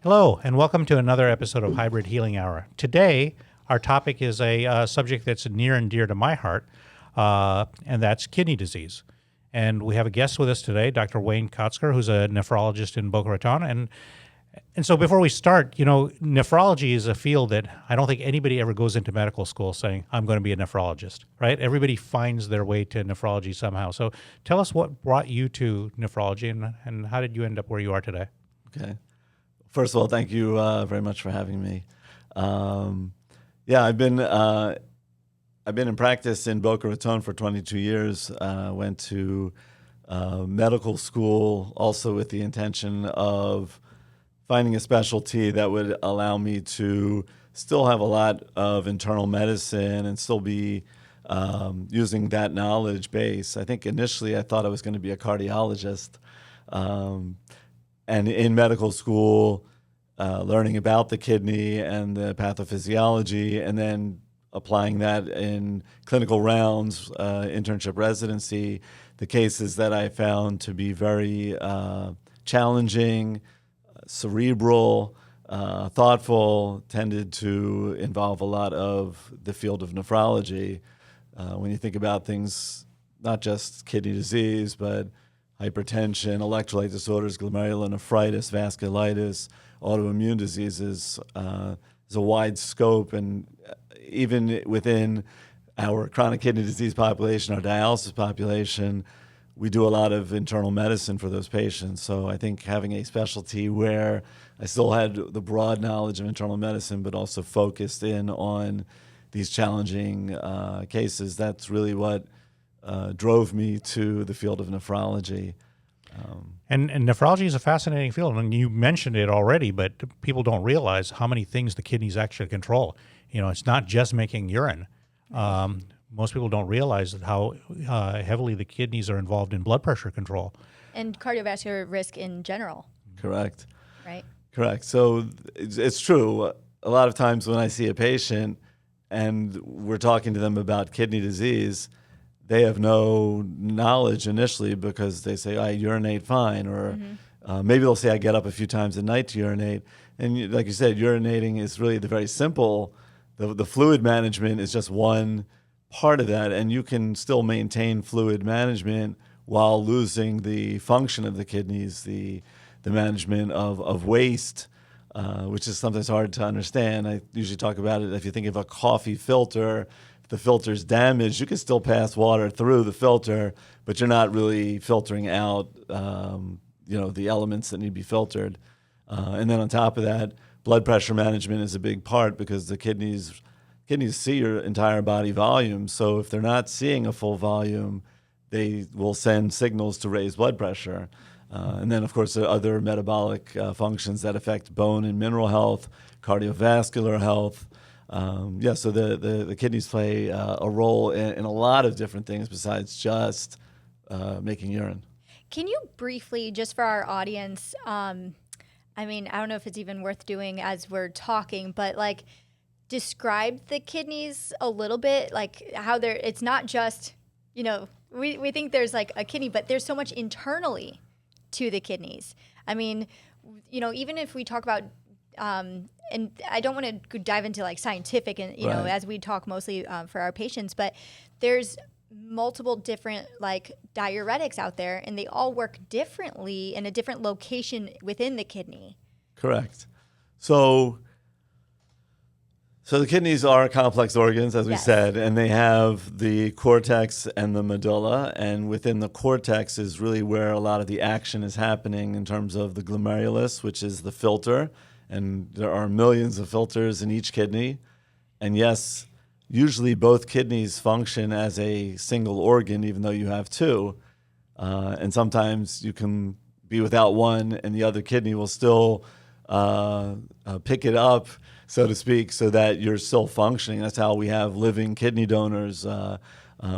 Hello, and welcome to another episode of Hybrid Healing Hour. Today, our topic is a subject that's near and dear to my heart, and that's kidney disease. And we have a guest with us today, Dr. Wayne Kotzker, who's a nephrologist in Boca Raton. And so before we start, nephrology is a field that I don't think anybody ever goes into medical school saying, I'm going to be a nephrologist, right? Everybody finds their way to nephrology somehow. So tell us what brought you to nephrology and how did you end up where you are today? Okay. First of all, thank you very much for having me. I've been in practice in Boca Raton for 22 years. Went to medical school also with the intention of finding a specialty that would allow me to still have a lot of internal medicine and still be using that knowledge base. I think initially I thought I was going to be a cardiologist. And in medical school, learning about the kidney and the pathophysiology, and then applying that in clinical rounds, internship residency, the cases that I found to be very challenging, cerebral, thoughtful, tended to involve a lot of the field of nephrology. When you think about things, not just kidney disease, but hypertension, electrolyte disorders, glomerulonephritis, vasculitis, autoimmune diseases, is a wide scope. And even within our chronic kidney disease population, our dialysis population, we do a lot of internal medicine for those patients. So I think having a specialty where I still had the broad knowledge of internal medicine, but also focused in on these challenging cases, that's really what drove me to the field of nephrology. And nephrology is a fascinating field, and you mentioned it already, but people don't realize how many things the kidneys actually control. It's not just making urine. Most people don't realize how heavily the kidneys are involved in blood pressure control. And cardiovascular risk in general. Correct. Right. Correct. So it's true. A lot of times when I see a patient and we're talking to them about kidney disease, they have no knowledge initially because they say, I urinate fine, or maybe they'll say, I get up a few times a night to urinate. And like you said, urinating is really the very simple. The fluid management is just one part of that, and you can still maintain fluid management while losing the function of the kidneys, the management of waste, which is sometimes hard to understand. I usually talk about it if you think of a coffee filter. The filter's damaged, you can still pass water through the filter, but you're not really filtering out, the elements that need to be filtered. And then on top of that, blood pressure management is a big part because the kidneys see your entire body volume. So if they're not seeing a full volume, they will send signals to raise blood pressure. And then, of course, there are other metabolic functions that affect bone and mineral health, cardiovascular health. So the kidneys play a role in a lot of different things besides just making urine. Can you briefly, just for our audience, I don't know if it's even worth doing as we're talking, but describe the kidneys a little bit, how it's not just, we think there's a kidney, but there's so much internally to the kidneys. Even if we talk about and I don't want to dive into scientific and Right. as we talk mostly for our patients, but there's multiple different diuretics out there, and they all work differently in a different location within the kidney. Correct. So the kidneys are complex organs, as we Yes. said, and they have the cortex and the medulla. And within the cortex is really where a lot of the action is happening in terms of the glomerulus, which is the filter. And there are millions of filters in each kidney. And yes, usually both kidneys function as a single organ, even though you have two. And sometimes you can be without one, and the other kidney will still pick it up, so to speak, so that you're still functioning. That's how we have living kidney donors.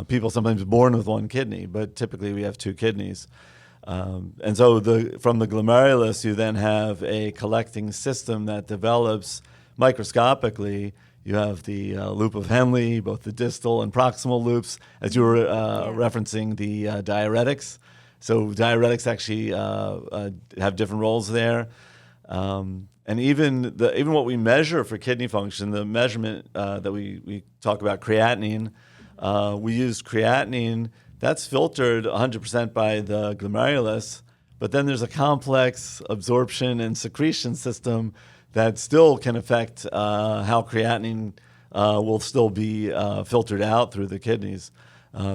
People sometimes born with one kidney, but typically we have two kidneys. And so from the glomerulus, you then have a collecting system that develops microscopically. You have the loop of Henle, both the distal and proximal loops, as you were referencing the diuretics. So diuretics actually have different roles there. And even what we measure for kidney function, the measurement that we talk about creatinine, we use creatinine. That's filtered 100% by the glomerulus, but then there's a complex absorption and secretion system that still can affect how creatinine will still be filtered out through the kidneys.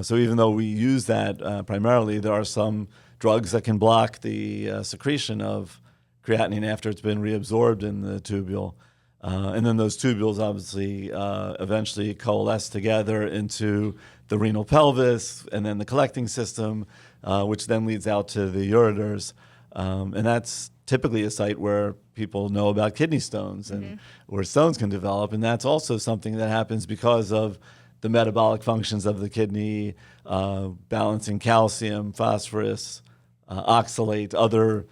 So even though we use that primarily, there are some drugs that can block the secretion of creatinine after it's been reabsorbed in the tubule. And then those tubules obviously eventually coalesce together into the renal pelvis and then the collecting system, which then leads out to the ureters. And that's typically a site where people know about kidney stones and where stones can develop. And that's also something that happens because of the metabolic functions of the kidney, balancing calcium, phosphorus, oxalate, other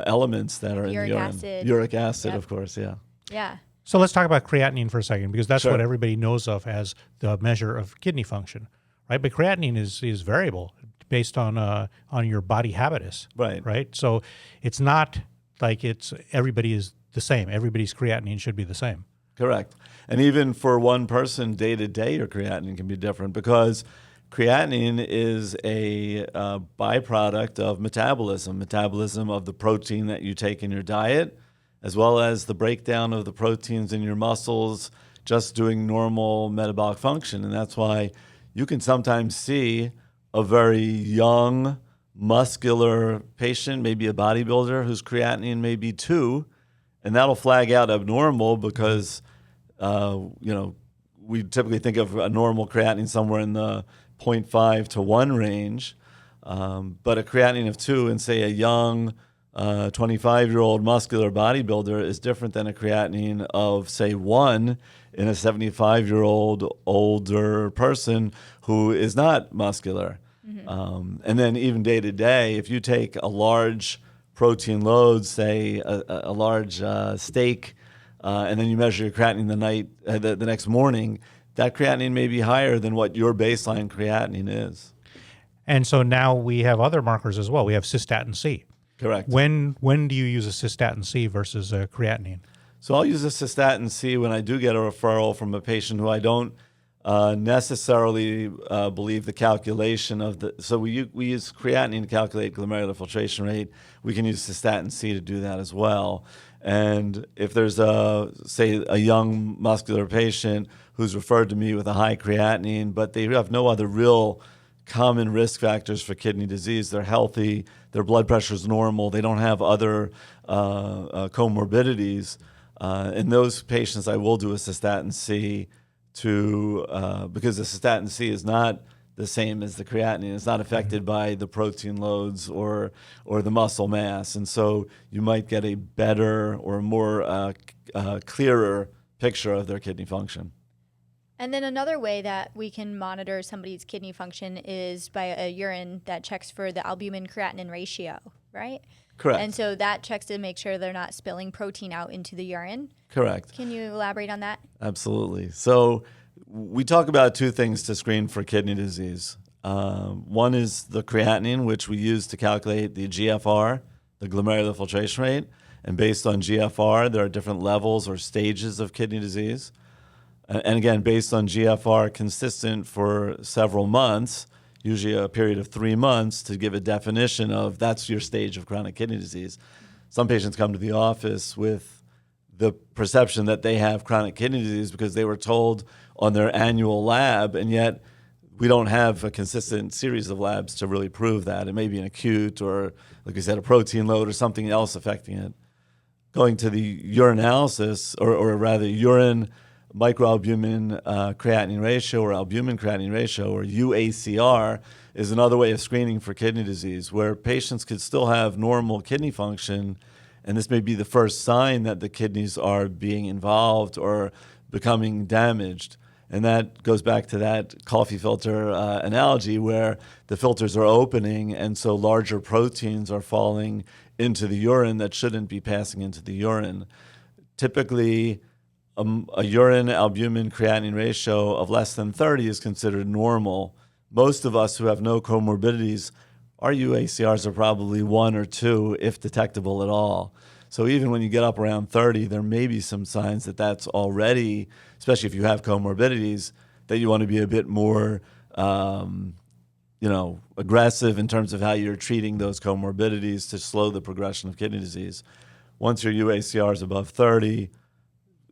elements that are in the urine. Acid. Uric acid, Yep. of course, yeah. Yeah. So let's talk about creatinine for a second, because that's Sure. what everybody knows of as the measure of kidney function, right? But creatinine is variable based on your body habitus, Right. right? So it's not like everybody is the same. Everybody's creatinine should be the same. Correct. And even for one person, day to day, your creatinine can be different because creatinine is a byproduct of metabolism of the protein that you take in your diet, as well as the breakdown of the proteins in your muscles, just doing normal metabolic function. And that's why you can sometimes see a very young, muscular patient, maybe a bodybuilder, whose creatinine may be 2, and that'll flag out abnormal because, we typically think of a normal creatinine somewhere in the 0.5 to 1 range, but a creatinine of 2 in, say, a young 25-year-old muscular bodybuilder is different than a creatinine of, say, 1 in a 75-year-old older person who is not muscular. And then even day to day, if you take a large protein load, say a large steak, and then you measure your creatinine the next morning, that creatinine may be higher than what your baseline creatinine is. And so now we have other markers as well. We have cystatin C. Correct. When do you use a cystatin C versus a creatinine? So I'll use a cystatin C when I do get a referral from a patient who I don't necessarily believe the calculation of the. So we use creatinine to calculate glomerular filtration rate. We can use cystatin C to do that as well. And if there's say a young muscular patient who's referred to me with a high creatinine, but they have no other real common risk factors for kidney disease, they're healthy, their blood pressure is normal, they don't have other comorbidities. In those patients, I will do a cystatin C because the cystatin C is not the same as the creatinine. It's not affected by the protein loads or the muscle mass. And so you might get a better or more clearer picture of their kidney function. And then another way that we can monitor somebody's kidney function is by a urine that checks for the albumin-creatinine ratio, right? Correct. And so that checks to make sure they're not spilling protein out into the urine. Correct. Can you elaborate on that? Absolutely. So we talk about 2 things to screen for kidney disease. One is the creatinine, which we use to calculate the GFR, the glomerular filtration rate. And based on GFR, there are different levels or stages of kidney disease. And again, based on GFR, consistent for several months, usually a period of 3 months, to give a definition of that's your stage of chronic kidney disease. Some patients come to the office with the perception that they have chronic kidney disease because they were told on their annual lab, and yet we don't have a consistent series of labs to really prove that. It may be an acute or, like I said, a protein load or something else affecting it. Going to the urinalysis, or rather urine microalbumin creatinine ratio or albumin creatinine ratio, or UACR, is another way of screening for kidney disease, where patients could still have normal kidney function, and this may be the first sign that the kidneys are being involved or becoming damaged. And that goes back to that coffee filter analogy, where the filters are opening, and so larger proteins are falling into the urine that shouldn't be passing into the urine. Typically, a urine albumin creatinine ratio of less than 30 is considered normal. Most of us who have no comorbidities, our UACRs are probably 1 or 2, if detectable at all. So even when you get up around 30, there may be some signs that that's already, especially if you have comorbidities, that you want to be a bit more aggressive in terms of how you're treating those comorbidities to slow the progression of kidney disease. Once your UACR is above 30,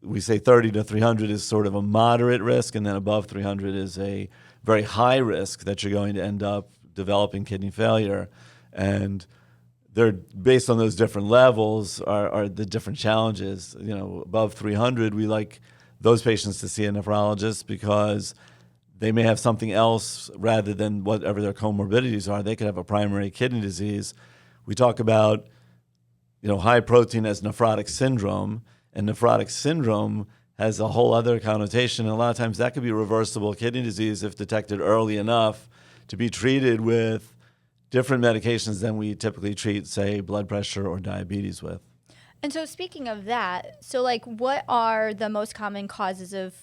we say 30 to 300 is sort of a moderate risk, and then above 300 is a very high risk that you're going to end up developing kidney failure. And they're based on those different levels are the different challenges. Above 300, we like those patients to see a nephrologist because they may have something else rather than whatever their comorbidities are. They could have a primary kidney disease. We talk about, high protein as nephrotic syndrome, and nephrotic syndrome has a whole other connotation. And a lot of times that could be reversible kidney disease if detected early enough to be treated with different medications than we typically treat, say, blood pressure or diabetes with. And so speaking of that, so what are the most common causes of,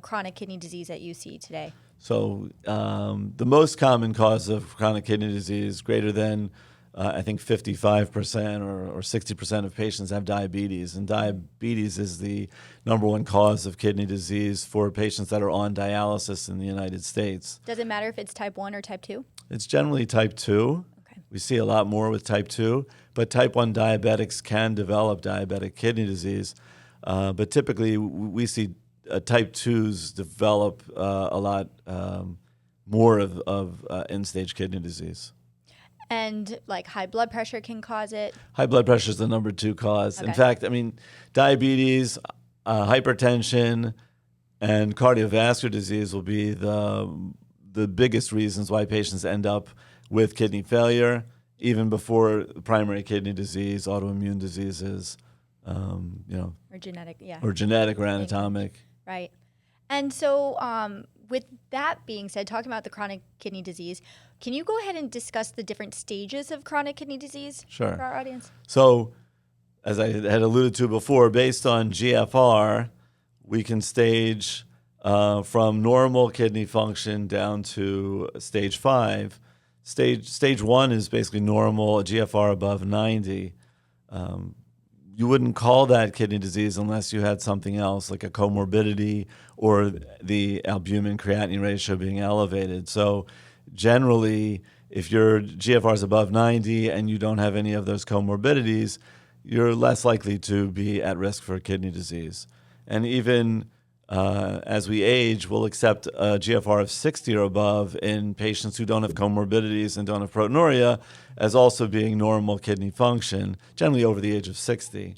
chronic kidney disease that you see today? So the most common cause of chronic kidney disease, greater than, I think 55% or 60% of patients have diabetes. And diabetes is the number one cause of kidney disease for patients that are on dialysis in the United States. Does it matter if it's type 1 or type 2? It's generally type 2. Okay. We see a lot more with type 2, but type 1 diabetics can develop diabetic kidney disease. But typically we see type 2s develop a lot more of end-stage kidney disease. And high blood pressure can cause it? High blood pressure is the number 2 cause. Okay. In fact, diabetes, hypertension, and cardiovascular disease will be the biggest reasons why patients end up with kidney failure, even before primary kidney disease, autoimmune diseases, Or genetic, yeah. or genetic or anatomic. Right. And so with that being said, talking about the chronic kidney disease, can you go ahead and discuss the different stages of chronic kidney disease Sure. for our audience? So, as I had alluded to before, based on GFR, we can stage from normal kidney function down to stage 5. Stage 1 is basically normal, a GFR above 90. You wouldn't call that kidney disease unless you had something else, like a comorbidity or the albumin-creatinine ratio being elevated. So generally, if your GFR is above 90 and you don't have any of those comorbidities, you're less likely to be at risk for kidney disease. And even as we age, we'll accept a GFR of 60 or above in patients who don't have comorbidities and don't have proteinuria as also being normal kidney function, generally over the age of 60.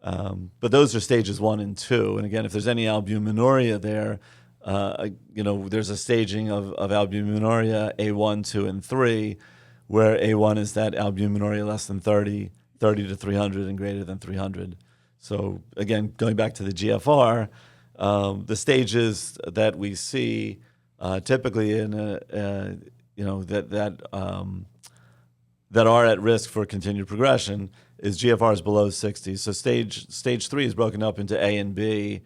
But those are stages 1 and 2. And again, if there's any albuminuria there, there's a staging of albuminuria, A1, 2, and 3, where A1 is that albuminuria less than 30, 30 to 300, and greater than 300. So again, going back to the GFR, the stages that we see typically in that are at risk for continued progression is GFR is below 60. So stage 3 is broken up into A and B,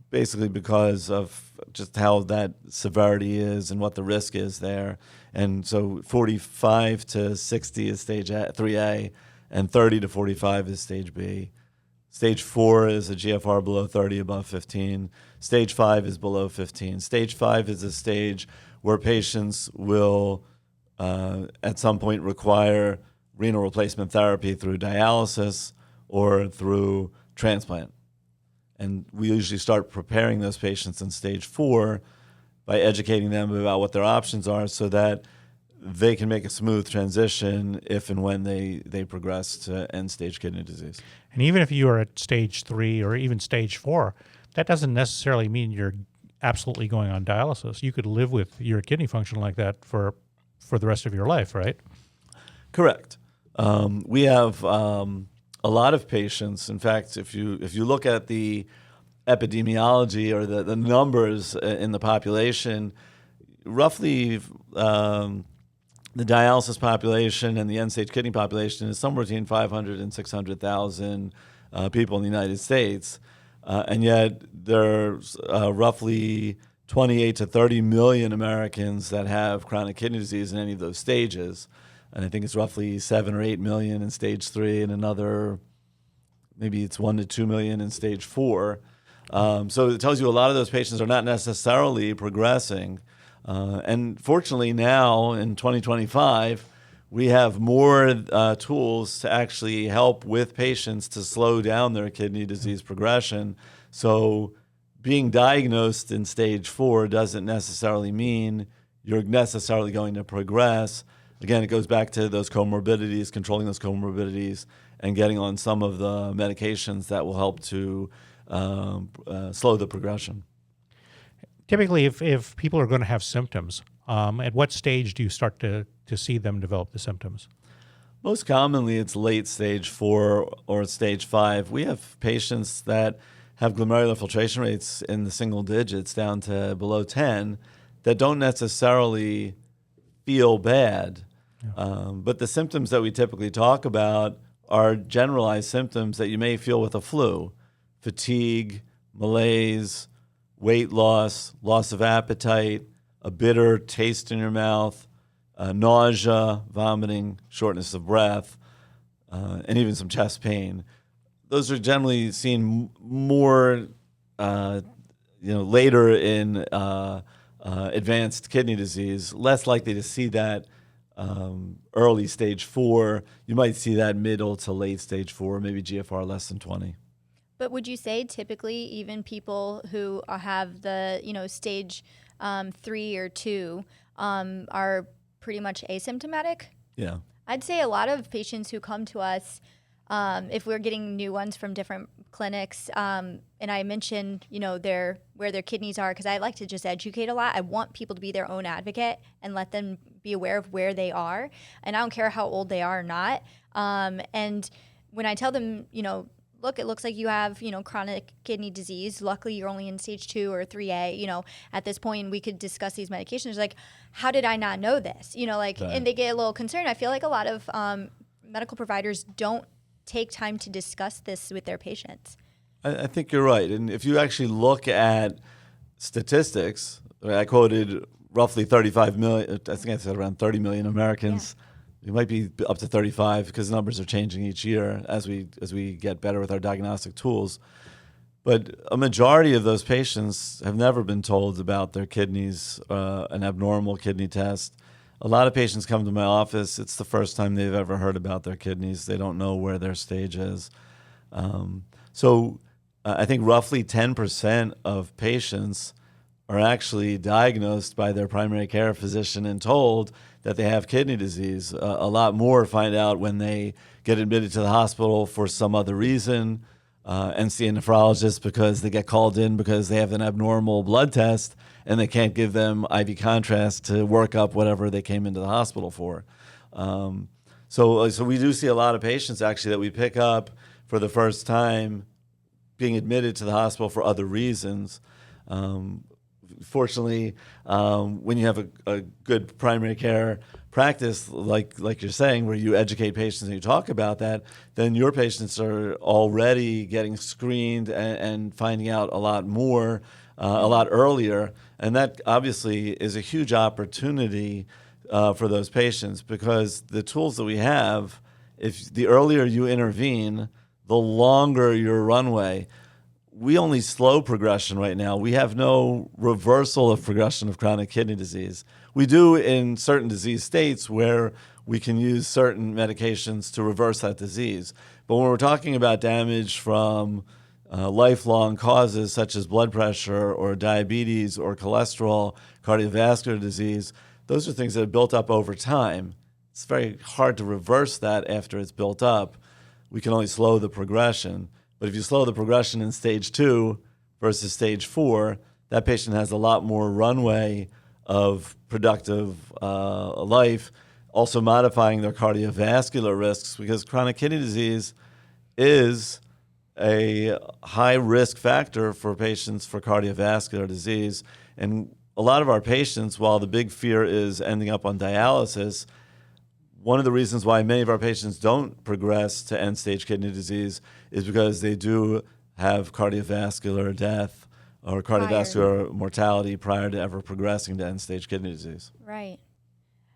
basically because of just how that severity is and what the risk is there. And so 45 to 60 is stage 3A, and 30 to 45 is stage B. Stage 4 is a GFR below 30, above 15. Stage 5 is below 15. Stage 5 is a stage where patients will at some point require renal replacement therapy through dialysis or through transplant. And we usually start preparing those patients in stage 4 by educating them about what their options are so that they can make a smooth transition if and when they progress to end-stage kidney disease. And even if you are at stage 3 or even stage 4, that doesn't necessarily mean you're absolutely going on dialysis. You could live with your kidney function like that for the rest of your life, right? Correct. We have a lot of patients. In fact, if you look at the epidemiology or the numbers in the population, roughly the dialysis population and the end-stage kidney population is somewhere between 500 and 600,000 people in the United States. And yet there's roughly 28 to 30 million Americans that have chronic kidney disease in any of those stages. And I think it's roughly 7 or 8 million in stage 3 and another maybe it's 1 to 2 million in stage 4. So it tells you a lot of those patients are not necessarily progressing. And fortunately now in 2025, we have more tools to actually help with patients to slow down their kidney disease progression. So being diagnosed in stage 4 doesn't necessarily mean you're necessarily going to progress. Again, it goes back to those comorbidities, controlling those comorbidities, and getting on some of the medications that will help to slow the progression. Typically, if people are going to have symptoms, at what stage do you start to see them develop the symptoms? Most commonly, it's late stage 4 or stage 5. We have patients that have glomerular filtration rates in the single digits down to below 10 that don't necessarily feel bad. But the symptoms that we typically talk about are generalized symptoms that you may feel with a flu: fatigue, malaise, weight loss, loss of appetite, a bitter taste in your mouth, nausea, vomiting, shortness of breath, and even some chest pain. Those are generally seen more, later in advanced kidney disease. Less likely to see that early stage 4. You might see that middle to late stage 4, maybe GFR less than 20. But would you say typically even people who have the, stage 3 or 2 are pretty much asymptomatic? Yeah. I'd say a lot of patients who come to us, if we're getting new ones from different clinics, and I mentioned, where their kidneys are, because I like to just educate a lot. I want people to be their own advocate and let them be aware of where they are. And I don't care how old they are or not. And when I tell them, look, it looks like you have, chronic kidney disease. Luckily, you're only in stage 2 or 3A. At this point, we could discuss these medications. Like, how did I not know this? Right. And they get a little concerned. I feel like a lot of medical providers don't take time to discuss this with their patients. I think you're right. And if you actually look at statistics, I quoted roughly 35 million, I think I said around 30 million Americans. Yeah. It might be up to 35 because numbers are changing each year as we get better with our diagnostic tools. But a majority of those patients have never been told about their kidneys, an abnormal kidney test. A lot of patients come to my office. It's the first time they've ever heard about their kidneys. They don't know where their stage is. So I think roughly 10% of patients are actually diagnosed by their primary care physician and told that they have kidney disease. A lot more find out when they get admitted to the hospital for some other reason and see a nephrologist because they get called in because they have an abnormal blood test and they can't give them IV contrast to work up whatever they came into the hospital for. So we do see a lot of patients actually that we pick up for the first time being admitted to the hospital for other reasons. Fortunately, when you have a good primary care practice, like you're saying, where you educate patients and you talk about that, then your patients are already getting screened and finding out a lot more, a lot earlier. And that obviously is a huge opportunity for those patients because the tools that we have, if the earlier you intervene, the longer your runway. We only slow progression right now. We have no reversal of progression of chronic kidney disease. We do in certain disease states where we can use certain medications to reverse that disease. But when we're talking about damage from lifelong causes such as blood pressure or diabetes or cholesterol, cardiovascular disease, those are things that have built up over time. It's very hard to reverse that after it's built up. We can only slow the progression. But if you slow the progression in stage 2 versus stage 4, that patient has a lot more runway of productive life, also modifying their cardiovascular risks because chronic kidney disease is a high risk factor for patients for cardiovascular disease. And a lot of our patients, while the big fear is ending up on dialysis, one of the reasons why many of our patients don't progress to end-stage kidney disease is because they do have cardiovascular death or cardiovascular mortality prior to ever progressing to end-stage kidney disease. Right.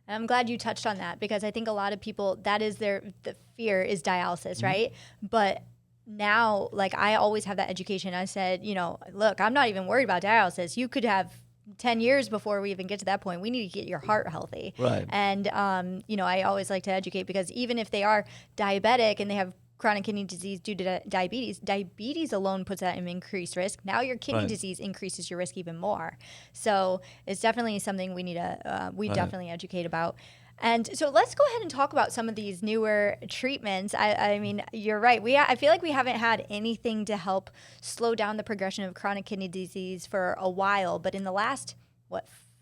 And I'm glad you touched on that because I think a lot of people, that is the fear is dialysis, right? But now, like, I always have that education. I said, look, I'm not even worried about dialysis. You could have 10 years before we even get to that point. We need to get your heart healthy. Right. And, I always like to educate, because even if they are diabetic and they have chronic kidney disease due to diabetes alone puts that in increased risk. Now your kidney disease increases your risk even more. So it's definitely something we need to, definitely educate about. And so let's go ahead and talk about some of these newer treatments. I mean, you're right. I feel like we haven't had anything to help slow down the progression of chronic kidney disease for a while. But in the last,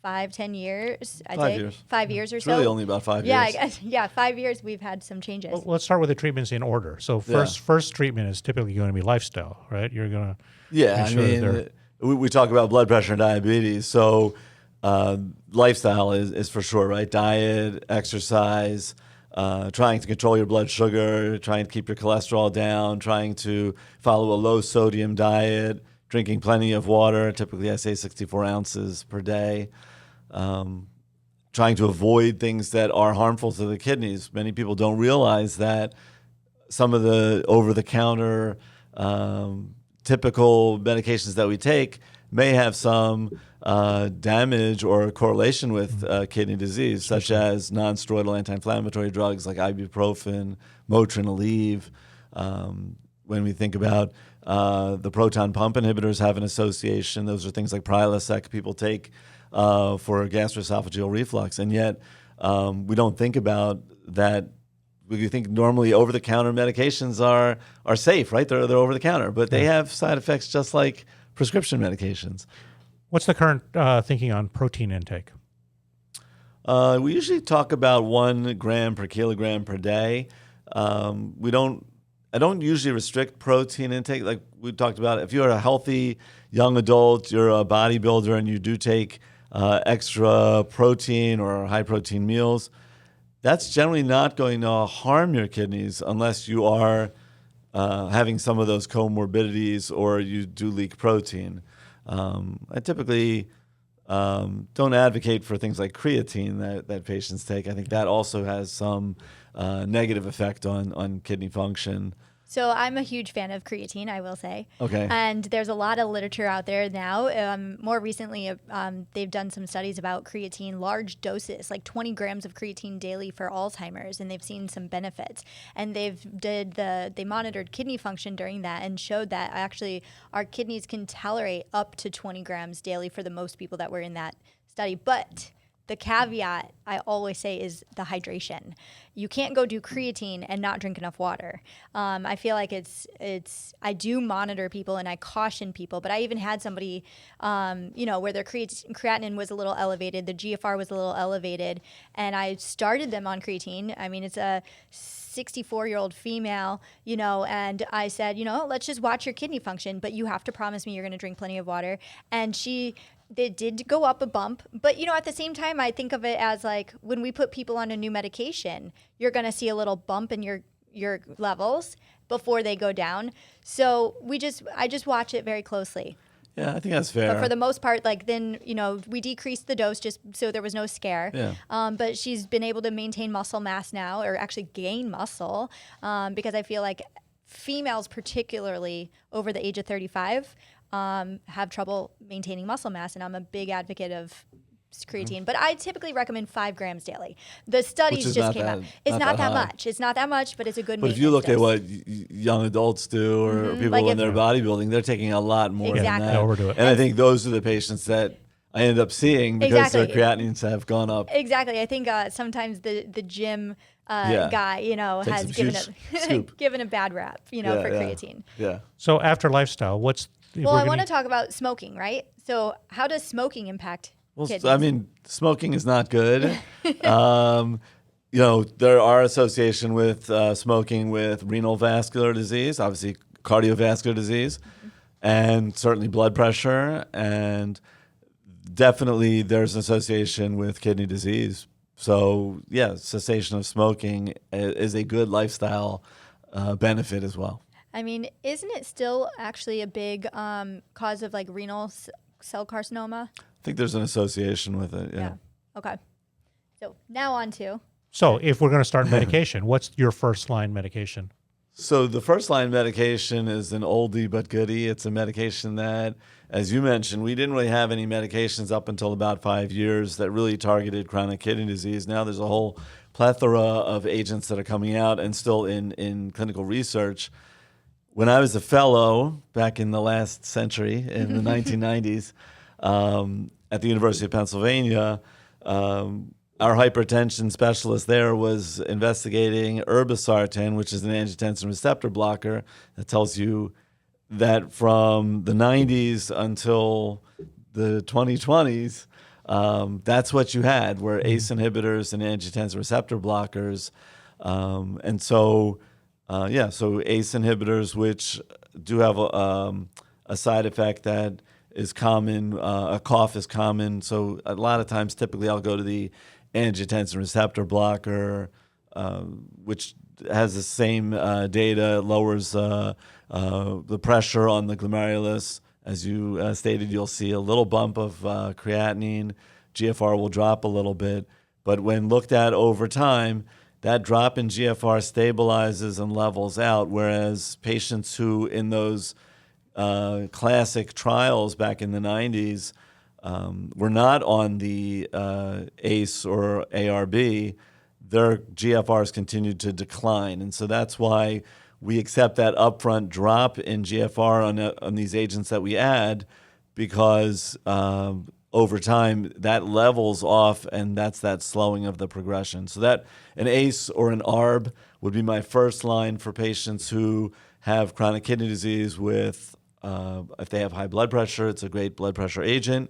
5-10 years? 5 years. 5 years or It's so? really only about 5 years. Yeah, I guess, 5 years we've had some changes. Well, let's start with the treatments in order. So first treatment is typically going to be lifestyle, right? You're going to make sure we talk about blood pressure and diabetes. So lifestyle is for sure, right? Diet, exercise, trying to control your blood sugar, trying to keep your cholesterol down, trying to follow a low sodium diet, drinking plenty of water. Typically, I say 64 ounces per day. Trying to avoid things that are harmful to the kidneys. Many people don't realize that some of the over-the-counter typical medications that we take may have some damage or correlation with kidney disease, such as non-steroidal anti-inflammatory drugs like ibuprofen, Motrin, Aleve. When we think about the proton pump inhibitors have an association. Those are things like Prilosec people take for gastroesophageal reflux, and yet we don't think about that. We think normally over-the-counter medications are safe, right? They're over-the-counter, but they have side effects just like prescription medications. What's the current thinking on protein intake? We usually talk about 1 gram per kilogram per day. I don't usually restrict protein intake. Like we talked about, if you're a healthy young adult, you're a bodybuilder, and you do take extra protein or high protein meals, that's generally not going to harm your kidneys unless you are having some of those comorbidities or you do leak protein. I typically don't advocate for things like creatine that patients take. I think that also has some negative effect on kidney function. So I'm a huge fan of creatine, I will say. Okay. And there's a lot of literature out there now. More recently, they've done some studies about creatine, large doses, like 20 grams of creatine daily for Alzheimer's, and they've seen some benefits. And they monitored kidney function during that and showed that actually our kidneys can tolerate up to 20 grams daily for the most people that were in that study. But the caveat I always say is the hydration. You can't go do creatine and not drink enough water. I feel like I do monitor people and I caution people, but I even had somebody, where their creatinine was a little elevated, the GFR was a little elevated, and I started them on creatine. I mean, it's a 64-year-old female, and I said, let's just watch your kidney function, but you have to promise me you're going to drink plenty of water. And they did go up a bump, but at the same time, I think of it as like when we put people on a new medication, you're going to see a little bump in your levels before they go down. So I just watch it very closely. Yeah, I think that's fair. But for the most part, then we decreased the dose just so there was no scare. Yeah. But she's been able to maintain muscle mass now, or actually gain muscle, because I feel like females, particularly over the age of 35, have trouble maintaining muscle mass, and I'm a big advocate of creatine. But I typically recommend 5 grams daily. The studies just came out. It's not that much. It's not that much, but it's a good. But if you look at what young adults do, or people in their bodybuilding, they're taking a lot more than that. They overdo it. And I think those are the patients that I end up seeing because their creatinines have gone up. Exactly. I think sometimes the gym guy, has given a bad rap, for creatine. Yeah. So after lifestyle, I want to talk about smoking, right? So how does smoking impact kidneys? I mean, smoking is not good. There are association with smoking with renal vascular disease, obviously cardiovascular disease, and certainly blood pressure, and definitely there's an association with kidney disease. So, yeah, cessation of smoking is a good lifestyle benefit as well. I mean, isn't it still actually a big cause of renal cell carcinoma? I think there's an association with it, yeah. Okay. So now on to. So if we're going to start medication, what's your first line medication? So the first line medication is an oldie but goodie. It's a medication that, as you mentioned, we didn't really have any medications up until about 5 years that really targeted chronic kidney disease. Now there's a whole plethora of agents that are coming out and still in clinical research. When I was a fellow back in the last century, in the 1990s, at the University of Pennsylvania, our hypertension specialist there was investigating irbesartan, which is an angiotensin receptor blocker that tells you that from the 90s until the 2020s, that's what you had, were ACE inhibitors and angiotensin receptor blockers. So ACE inhibitors, which do have a side effect that is common, a cough is common. So a lot of times, typically, I'll go to the angiotensin receptor blocker, which has the same data, lowers the pressure on the glomerulus. As you stated, you'll see a little bump of creatinine. GFR will drop a little bit. But when looked at over time, that drop in GFR stabilizes and levels out, whereas patients who in those classic trials back in the 90s were not on the ACE or ARB, their GFRs continued to decline. And so that's why we accept that upfront drop in GFR on these agents that we add, because over time that levels off, and that's that slowing of the progression. So that an ACE or an ARB would be my first line for patients who have chronic kidney disease with, if they have high blood pressure, it's a great blood pressure agent.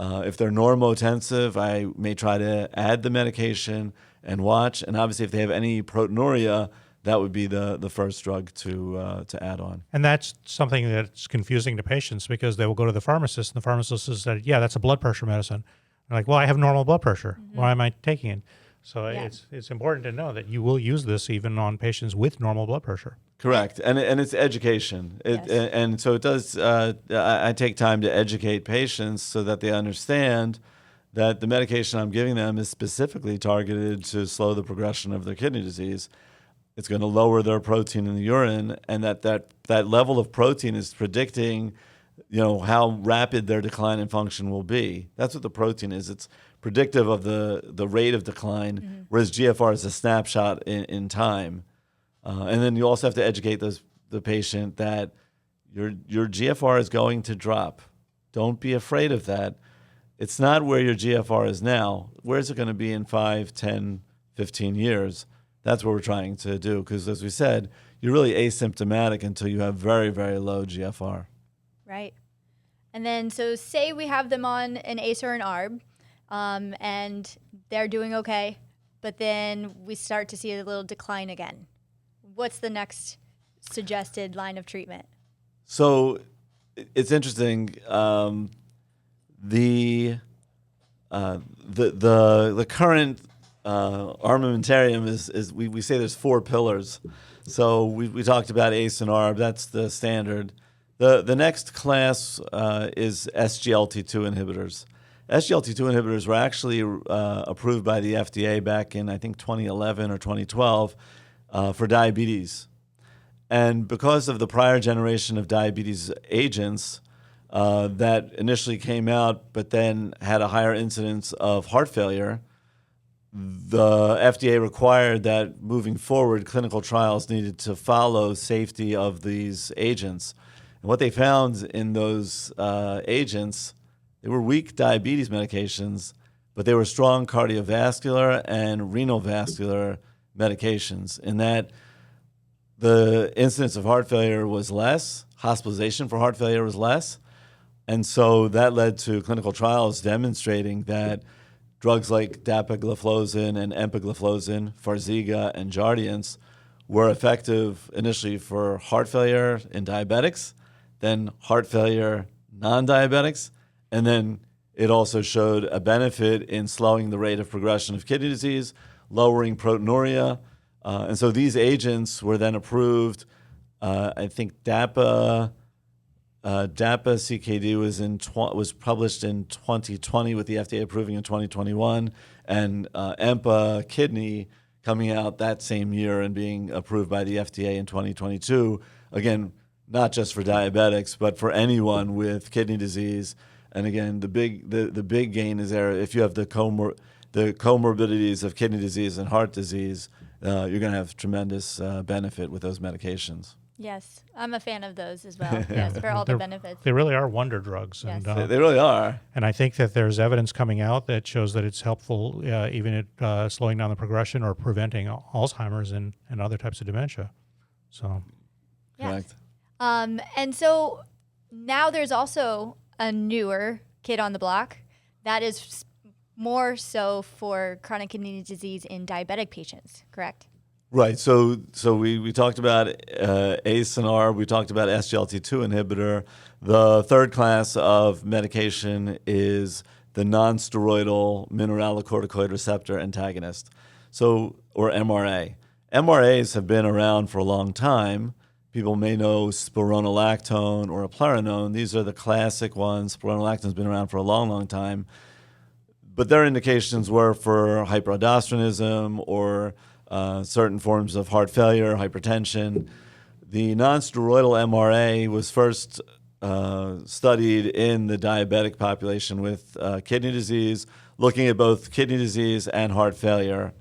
If they're normotensive, I may try to add the medication and watch. And obviously, if they have any proteinuria, that would be the first drug to add on. And that's something that's confusing to patients, because they will go to the pharmacist, and the pharmacist says that, yeah, that's a blood pressure medicine. They're like, well, I have normal blood pressure. Why am I taking it? So it's important to know that you will use this even on patients with normal blood pressure. Correct, and it's education. And so it does. I take time to educate patients so that they understand that the medication I'm giving them is specifically targeted to slow the progression of their kidney disease. It's going to lower their protein in the urine, and that level of protein is predicting, how rapid their decline in function will be. That's what the protein is. It's predictive of the rate of decline, whereas GFR is a snapshot in time. And then you also have to educate the patient that your GFR is going to drop. Don't be afraid of that. It's not where your GFR is now. Where is it going to be in 5, 10, 15 years? That's what we're trying to do, because as we said, you're really asymptomatic until you have very, very low GFR. Right. And then, so say we have them on an ACE or an ARB, and they're doing okay, but then we start to see a little decline again. What's the next suggested line of treatment? So it's interesting. The current armamentarium is we say there's 4 pillars. So we talked about ACE and ARB. That's the standard. The next class is SGLT2 inhibitors. SGLT2 inhibitors were actually approved by the FDA back in, I think, 2011 or 2012 for diabetes. And because of the prior generation of diabetes agents that initially came out but then had a higher incidence of heart failure, the FDA required that moving forward, clinical trials needed to follow safety of these agents. And what they found in those agents, they were weak diabetes medications, but they were strong cardiovascular and renal vascular medications, in that the incidence of heart failure was less, hospitalization for heart failure was less, and so that led to clinical trials demonstrating that drugs like dapagliflozin and empagliflozin, Farxiga, and Jardiance were effective initially for heart failure in diabetics, then heart failure non-diabetics, and then it also showed a benefit in slowing the rate of progression of kidney disease, lowering proteinuria. And so these agents were then approved. I think DAPA CKD was published in 2020 with the FDA approving in 2021, and EMPA kidney coming out that same year and being approved by the FDA in 2022. Again, not just for diabetics, but for anyone with kidney disease. And again, the big gain is there. If you have the comorbidities of kidney disease and heart disease, you're going to have tremendous benefit with those medications. Yes, I'm a fan of those as well. Yes, for all the benefits. They really are wonder drugs. Yes. And, They really are. and I think that there's evidence coming out that shows that it's helpful even at slowing down the progression or preventing Alzheimer's and other types of dementia. So, Correct. And so now there's also a newer kid on the block that is more so for chronic kidney disease in diabetic patients, correct? Right. So we talked about ACE and ARB. We talked about SGLT2 inhibitor. The third class of medication is the non-steroidal mineralocorticoid receptor antagonist, or MRA. MRAs have been around for a long time. People may know spironolactone or eplerenone. These are the classic ones. Spironolactone's been around for a long, long time. But their indications were for hyperaldosteronism or certain forms of heart failure, hypertension. The nonsteroidal MRA was first studied in the diabetic population with kidney disease, looking at both kidney disease and heart failure.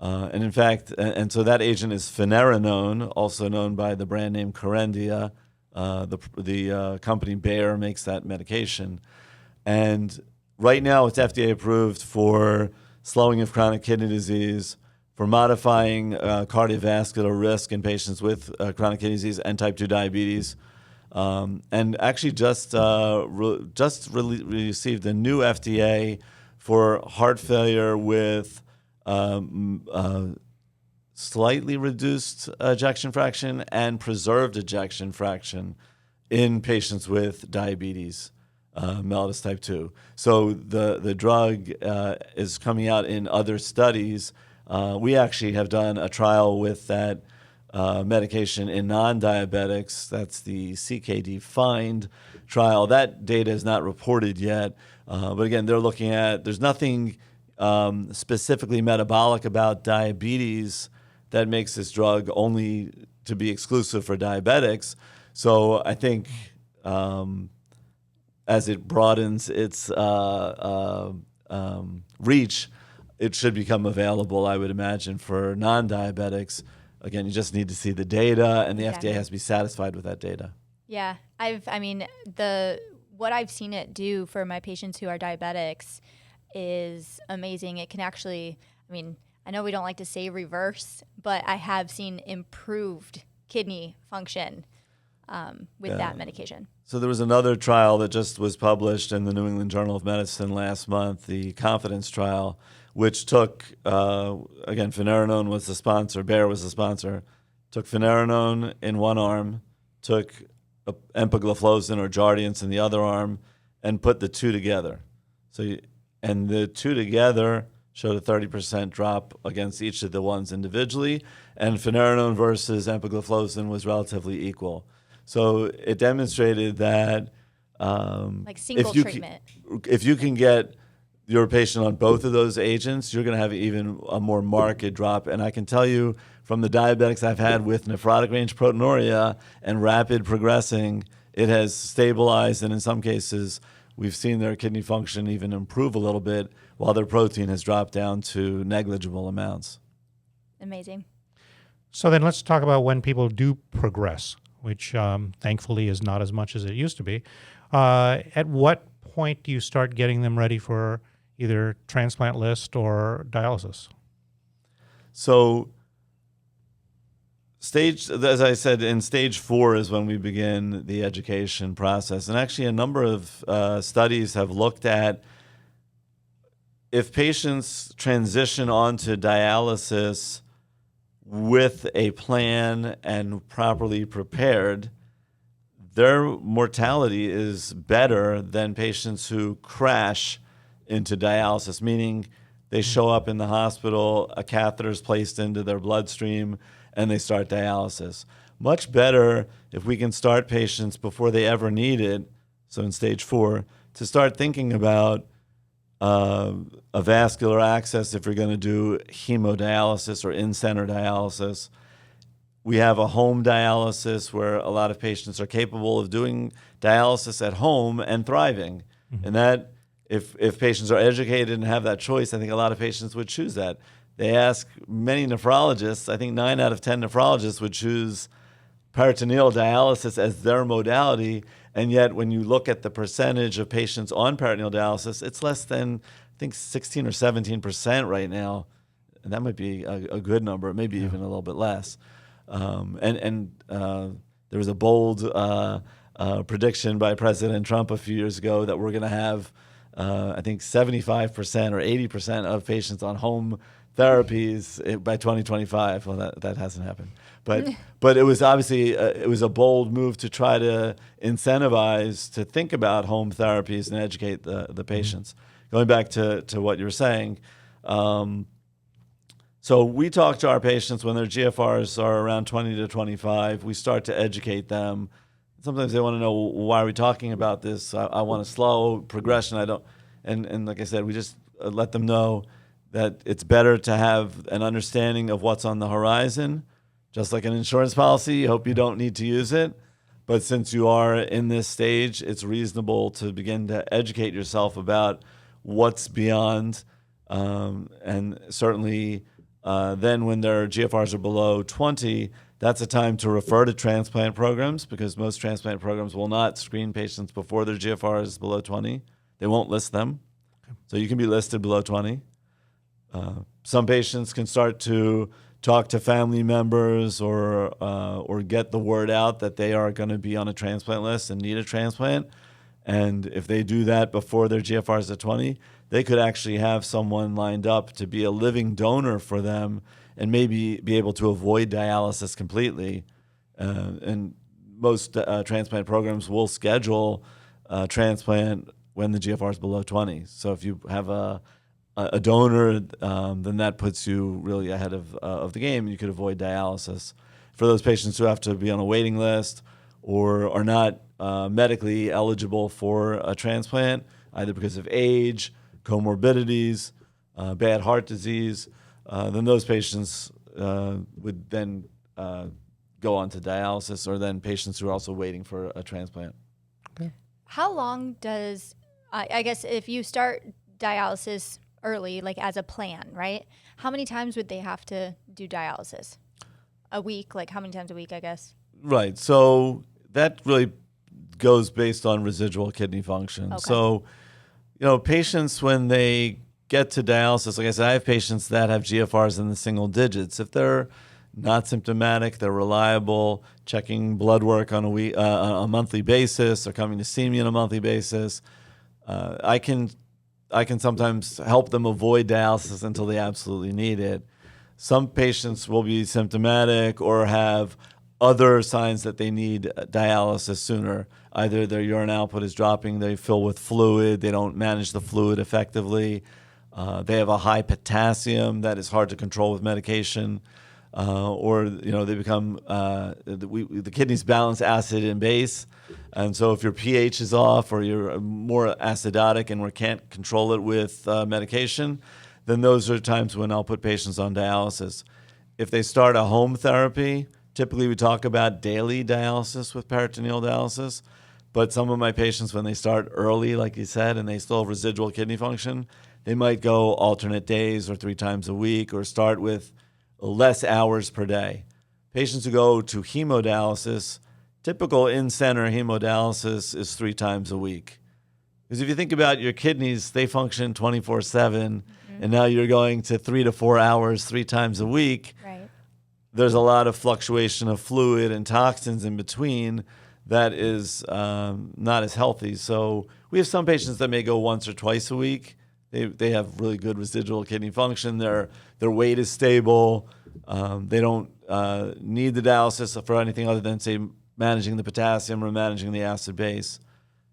And in fact, and so that agent is finerenone, also known by the brand name Kerendia. The company Bayer makes that medication. And right now it's FDA approved for slowing of chronic kidney disease, for modifying cardiovascular risk in patients with chronic kidney disease and type 2 diabetes. And actually just received a new FDA for heart failure with slightly reduced ejection fraction and preserved ejection fraction in patients with diabetes, mellitus type 2. So the drug is coming out in other studies. We actually have done a trial with that medication in non-diabetics. That's the CKD FIND trial. That data is not reported yet. But again, they're looking at, there's nothing specifically metabolic about diabetes that makes this drug only to be exclusive for diabetics. So I think as it broadens its reach, it should become available, I would imagine, for non-diabetics. Again, you just need to see the data, and the FDA has to be satisfied with that data. Yeah, what I've seen it do for my patients who are diabetics is amazing. It can actually, I know we don't like to say reverse, but I have seen improved kidney function with that medication. So there was another trial that just was published in the New England Journal of Medicine last month, the Confidence trial, which took, again, finerenone was the sponsor, Bayer was the sponsor, took finerenone in one arm, took empagliflozin or Jardiance in the other arm, and put the two together. And the two together showed a 30% drop against each of the ones individually, and finerenone versus empagliflozin was relatively equal. So it demonstrated that like single treatment. If you can get your patient on both of those agents, you're going to have even a more marked drop. And I can tell you from the diabetics I've had with nephrotic range proteinuria and rapid progressing, it has stabilized, and in some cases, we've seen their kidney function even improve a little bit while their protein has dropped down to negligible amounts. Amazing. So then let's talk about when people do progress, which thankfully is not as much as it used to be. At what point do you start getting them ready for either transplant list or dialysis? So as I said, in stage 4 is when we begin the education process. And actually a number of studies have looked at if patients transition onto dialysis with a plan and properly prepared, their mortality is better than patients who crash into dialysis, meaning they show up in the hospital, a catheter is placed into their bloodstream, and they start dialysis. Much better if we can start patients before they ever need it, so in stage 4, to start thinking about a vascular access if you're going to do hemodialysis or in-center dialysis. We have a home dialysis where a lot of patients are capable of doing dialysis at home and thriving. And that, if patients are educated and have that choice, I think a lot of patients would choose that. They ask many nephrologists, I think 9 out of 10 nephrologists would choose peritoneal dialysis as their modality, and yet when you look at the percentage of patients on peritoneal dialysis, it's less than, I think, 16 or 17% right now. And that might be a good number, maybe even a little bit less. There was a bold prediction by President Trump a few years ago that we're going to have, I think, 75% or 80% of patients on home therapies by 2025. Well, that hasn't happened. But it was obviously it was a bold move to try to incentivize to think about home therapies and educate the patients. Going back to what you were saying, so we talk to our patients when their GFRs are around 20 to 25. We start to educate them. Sometimes they want to know, why are we talking about this? I want a slow progression. I don't. And like I said, we just let them know that it's better to have an understanding of what's on the horizon. Just like an insurance policy, you hope you don't need to use it. But since you are in this stage, it's reasonable to begin to educate yourself about what's beyond. And certainly then when their GFRs are below 20, that's a time to refer to transplant programs, because most transplant programs will not screen patients before their GFR is below 20. They won't list them. So you can be listed below 20. Some patients can start to talk to family members or get the word out that they are going to be on a transplant list and need a transplant. And if they do that before their GFR is at 20, they could actually have someone lined up to be a living donor for them and maybe be able to avoid dialysis completely. And most transplant programs will schedule transplant when the GFR is below 20. So if you have a donor, then that puts you really ahead of the game. You could avoid dialysis. For those patients who have to be on a waiting list or are not medically eligible for a transplant, either because of age, comorbidities, bad heart disease, then those patients would then go on to dialysis, or then patients who are also waiting for a transplant. Okay. How long does, I guess if you start dialysis early, like as a plan, right? How many times would they have to do dialysis? A week? Like how many times a week, I guess? Right. So that really goes based on residual kidney function. Okay. So, patients, when they get to dialysis, like I said, I have patients that have GFRs in the single digits. If they're not symptomatic, they're reliable, checking blood work on a monthly basis, or coming to see me on a monthly basis, I can sometimes help them avoid dialysis until they absolutely need it. Some patients will be symptomatic or have other signs that they need dialysis sooner. Either their urine output is dropping, they fill with fluid, they don't manage the fluid effectively, they have a high potassium that is hard to control with medication, or they become the kidneys balance acid and base, and so if your pH is off or you're more acidotic and we can't control it with medication, then those are times when I'll put patients on dialysis. If they start a home therapy, typically we talk about daily dialysis with peritoneal dialysis, but some of my patients, when they start early, like you said, and they still have residual kidney function, they might go alternate days or 3 times a week, or start with less hours per day. Patients who go to hemodialysis, typical in-center hemodialysis is 3 times a week. Because if you think about your kidneys, they function 24/7, and now you're going to 3 to 4 hours 3 times a week. Right. There's a lot of fluctuation of fluid and toxins in between that is not as healthy. So we have some patients that may go once or twice a week. They have really good residual kidney function. Their weight is stable. They don't need the dialysis for anything other than, say, managing the potassium or managing the acid base.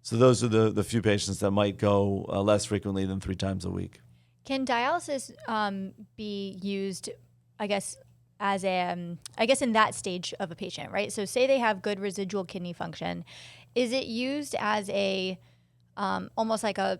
So those are the few patients that might go less frequently than 3 times a week. Can dialysis be used, I guess, as in that stage of a patient, right? So say they have good residual kidney function. Is it used as a almost like a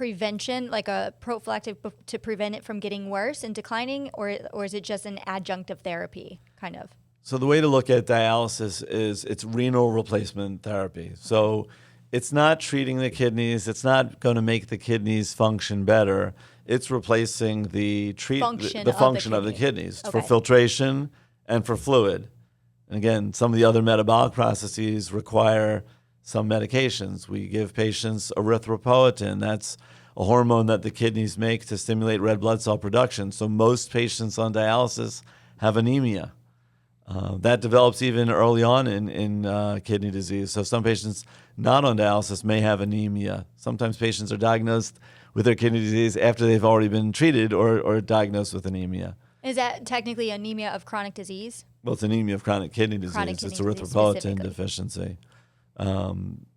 prevention, like a prophylactic to prevent it from getting worse and declining, or is it just an adjunctive therapy, kind of? So the way to look at dialysis is it's renal replacement therapy. So it's not treating the kidneys. It's not going to make the kidneys function better. It's replacing the function of the kidneys for filtration and for fluid. And again, some of the other metabolic processes require some medications. We give patients erythropoietin. That's a hormone that the kidneys make to stimulate red blood cell production. So most patients on dialysis have anemia. That develops even early on in kidney disease. So some patients not on dialysis may have anemia. Sometimes patients are diagnosed with their kidney disease after they've already been treated or diagnosed with anemia. Is that technically anemia of chronic disease? Well, it's anemia of chronic kidney disease. It's erythropoietin deficiency.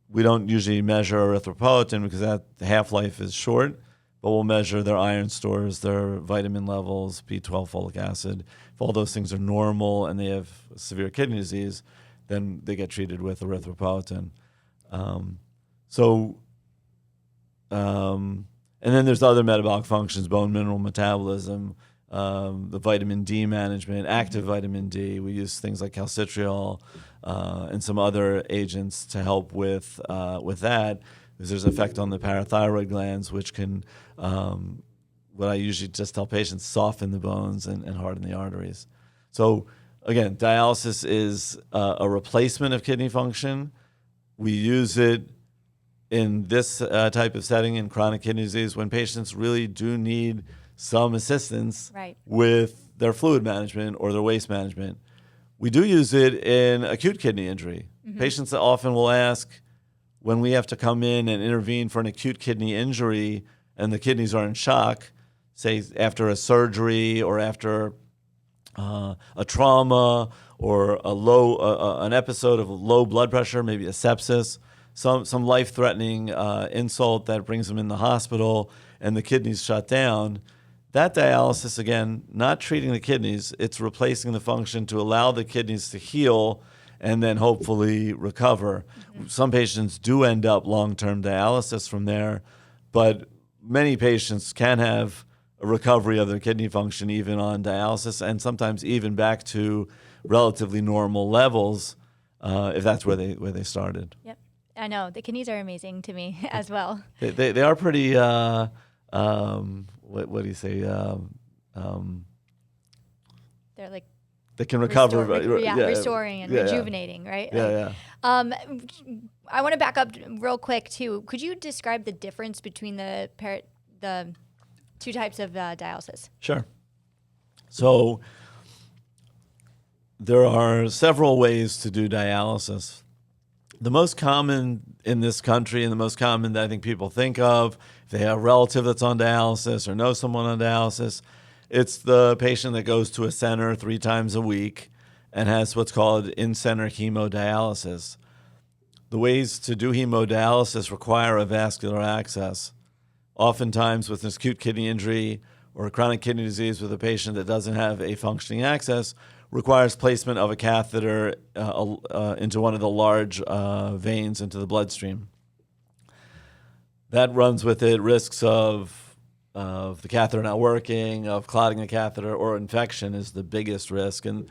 We don't usually measure erythropoietin because that half-life is short, but we'll measure their iron stores, their vitamin levels, B12 folic acid. If all those things are normal and they have severe kidney disease, then they get treated with erythropoietin. And then there's other metabolic functions, bone mineral metabolism, the vitamin D management, active vitamin D. We use things like calcitriol and some other agents to help with that, because there's an effect on the parathyroid glands, which can, what I usually just tell patients, soften the bones and harden the arteries. So again, dialysis is a replacement of kidney function. We use it in this type of setting in chronic kidney disease when patients really do need some assistance with their fluid management or their waste management. We do use it in acute kidney injury. Patients often will ask, when we have to come in and intervene for an acute kidney injury and the kidneys are in shock, say after a surgery or after a trauma or an episode of low blood pressure, maybe a sepsis, some life-threatening insult that brings them in the hospital and the kidneys shut down. That dialysis, again, not treating the kidneys, it's replacing the function to allow the kidneys to heal and then hopefully recover. Some patients do end up long-term dialysis from there, but many patients can have a recovery of their kidney function even on dialysis, and sometimes even back to relatively normal levels if that's where they started. Yep, I know. The kidneys are amazing to me as well. They are pretty... what do you say? They're like they can recover, restoring and rejuvenating, right? I want to back up real quick too. Could you describe the difference between the two types of dialysis? Sure. So there are several ways to do dialysis. The most common in this country and the most common that I think people think of, if they have a relative that's on dialysis or know someone on dialysis, it's the patient that goes to a center 3 times a week and has what's called in-center hemodialysis. The ways to do hemodialysis require a vascular access. Oftentimes with an acute kidney injury or a chronic kidney disease with a patient that doesn't have a functioning access, requires placement of a catheter into one of the large veins into the bloodstream. That runs with it risks of the catheter not working, of clotting the catheter, or infection is the biggest risk. And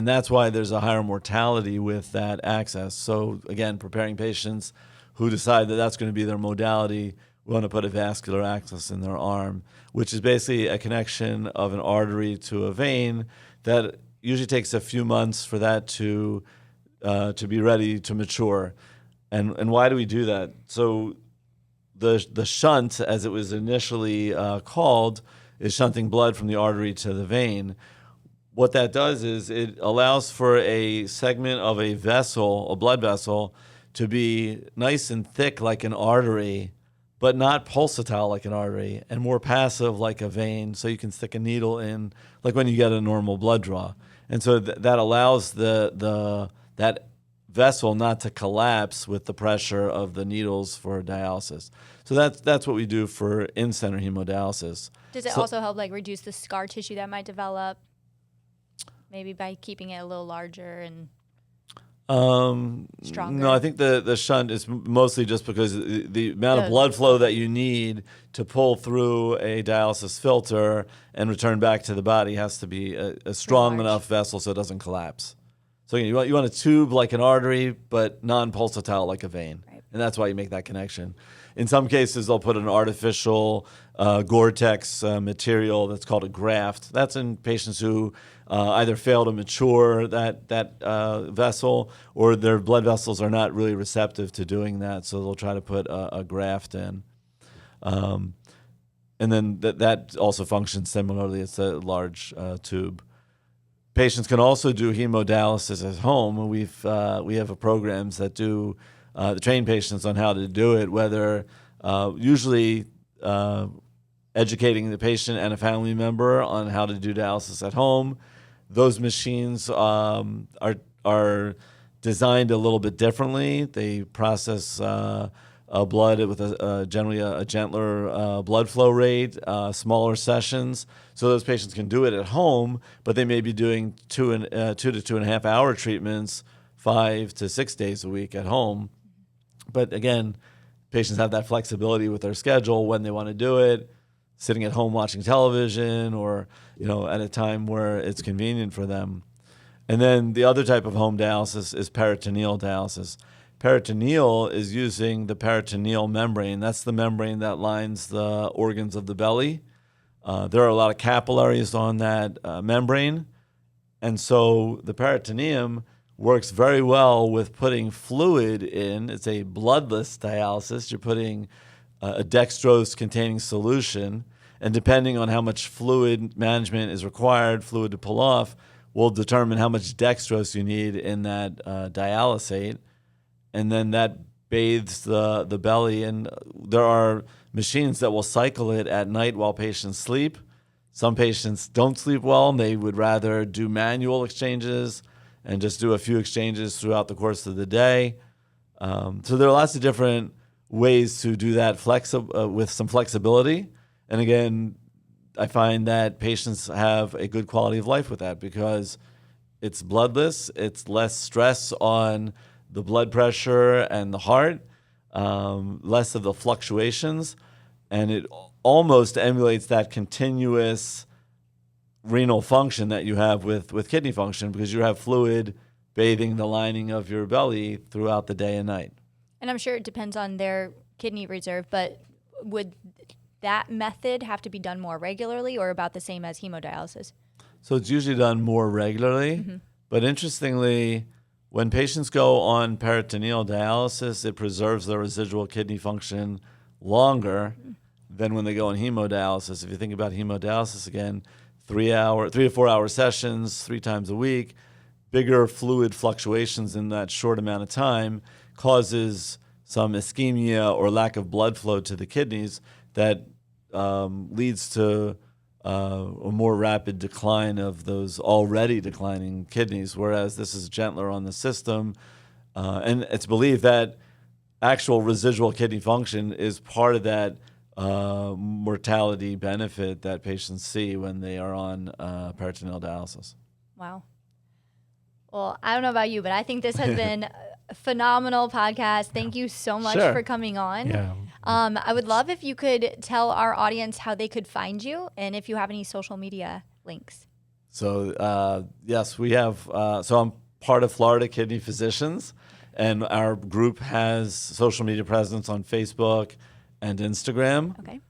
that's why there's a higher mortality with that access. So again, preparing patients who decide that that's going to be their modality, we want to put a vascular access in their arm, which is basically a connection of an artery to a vein that usually takes a few months for that to be ready to mature. And why do we do that? So the shunt, as it was initially called, is shunting blood from the artery to the vein. What that does is it allows for a segment of a vessel, a blood vessel, to be nice and thick like an artery, but not pulsatile like an artery, and more passive like a vein, so you can stick a needle in, like when you get a normal blood draw. And so that allows that vessel not to collapse with the pressure of the needles for dialysis. So that's what we do for in-center hemodialysis. Does it also help reduce the scar tissue that might develop, maybe by keeping it a little larger? And Stronger? No, I think the shunt is mostly just because the amount of blood flow that you need to pull through a dialysis filter and return back to the body has to be a strong enough vessel so it doesn't collapse. So again, you want a tube like an artery, but non-pulsatile like a vein. Right. And that's why you make that connection. In some cases, they'll put an artificial Gore-Tex material that's called a graft. That's in patients who either fail to mature that vessel, or their blood vessels are not really receptive to doing that, so they'll try to put a graft in. And then that also functions similarly. It's a large tube. Patients can also do hemodialysis at home. We have programs that do train patients on how to do it, whether usually educating the patient and a family member on how to do dialysis at home. Those machines are designed a little bit differently. They process blood with generally a gentler blood flow rate, smaller sessions, so those patients can do it at home, but they may be doing 2 to 2.5 hour treatments 5 to 6 days a week at home. But again, patients have that flexibility with their schedule when they want to do it, sitting at home watching television, or at a time where it's convenient for them. And then the other type of home dialysis is peritoneal dialysis. Peritoneal is using the peritoneal membrane. That's the membrane that lines the organs of the belly. There are a lot of capillaries on that membrane. And so the peritoneum works very well with putting fluid in. It's a bloodless dialysis. You're putting a dextrose-containing solution, and depending on how much fluid management is required, fluid to pull off, will determine how much dextrose you need in that dialysate. And then that bathes the belly, and there are machines that will cycle it at night while patients sleep. Some patients don't sleep well, and they would rather do manual exchanges and just do a few exchanges throughout the course of the day. So there are lots of different ways to do that with some flexibility. And again, I find that patients have a good quality of life with that because it's bloodless, it's less stress on the blood pressure and the heart, less of the fluctuations, and it almost emulates that continuous renal function that you have with kidney function, because you have fluid bathing the lining of your belly throughout the day and night. And I'm sure it depends on their kidney reserve, but would that method have to be done more regularly or about the same as hemodialysis? So it's usually done more regularly, but interestingly, when patients go on peritoneal dialysis, it preserves their residual kidney function longer than when they go on hemodialysis. If you think about hemodialysis again, 3 to 4 hour sessions, 3 times a week, bigger fluid fluctuations in that short amount of time causes some ischemia or lack of blood flow to the kidneys that leads to a more rapid decline of those already declining kidneys, whereas this is gentler on the system. And it's believed that actual residual kidney function is part of that mortality benefit that patients see when they are on peritoneal dialysis. Wow. Well, I don't know about you, but I think this has been a phenomenal podcast. Thank you so much for coming on. Yeah. I would love if you could tell our audience how they could find you and if you have any social media links. So, yes, we have. So I'm part of Florida Kidney Physicians, and our group has social media presence on Facebook and Instagram. Okay.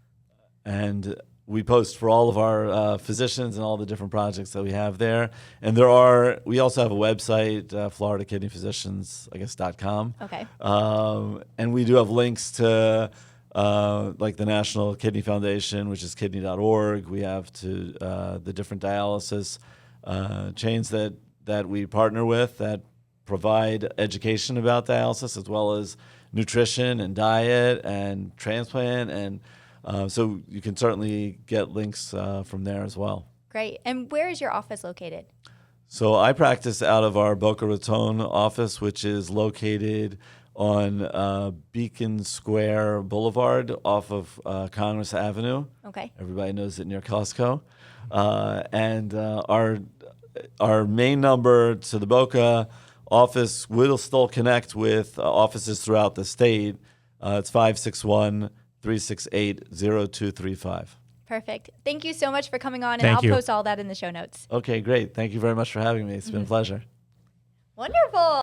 And we post for all of our physicians and all the different projects that we have there. And we also have a website, floridakidneyphysicians.com. Okay. And we do have links to like the National Kidney Foundation, which is kidney.org. We have to the different dialysis chains that we partner with that provide education about dialysis, as well as nutrition and diet and transplant. And so you can certainly get links from there as well. Great. And where is your office located? So I practice out of our Boca Raton office, which is located on Beacon Square Boulevard off of Congress Avenue. Okay. Everybody knows it near Costco. And our main number to the Boca office will still connect with offices throughout the state. It's 561-368-0235. Perfect. Thank you so much for coming on, and Thank I'll you. post all that in the show notes. Okay, great. Thank you very much for having me. It's been a pleasure. Wonderful.